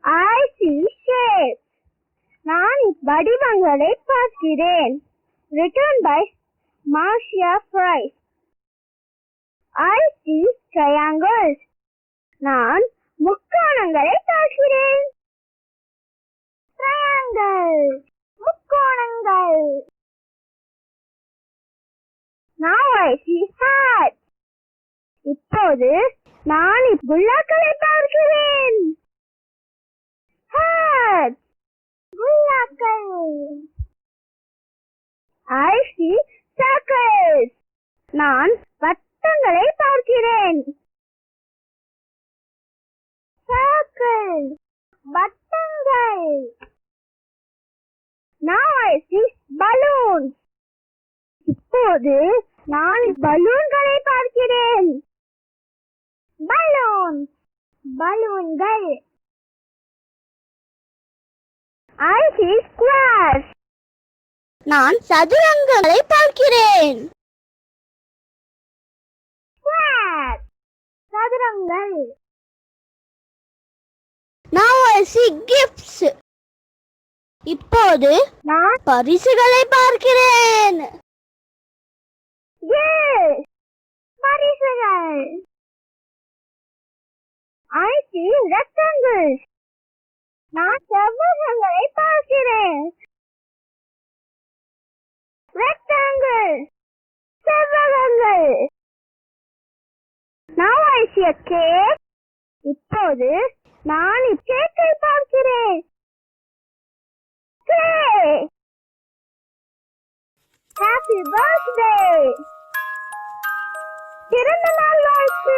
I see shapes. நான் வடிவங்களை பார்க்கிறேன். Written by Marcia Fry. I see triangles. நான் முக்கோணங்களை பார்க்கிறேன். Triangles. முக்கோணங்கள். Now I see hats. இப்போது நான் குல்லாக்களை பார்க்கிறேன். Hats. குல்லாக்கள். I see circles. நான் வட்டங்களை பார்க்கிறேன். Circles. வட்டங்கள். Now I see balloons. இப்போது நான் பலூன்களை பார்க்கிறேன். Balloons. பலூன்கள். I see squares. நான் சதுரங்களை பார்க்கிறேன். Squares. சதுரங்கள். Now I see gifts. இப்போது நான் பரிசுகளை பார்க்கிறேன். Yes. பரிசுகள். I see rectangles. நான் செவ்வகங்களை பார்க்கிறேன். Rectangle. செவ்வகங்கள். Now I see a cake. இப்போது நான் கேக்கை பார்க்கிறேன். Cake. Happy birthday. பிறந்த நாள் வாழ்த்து.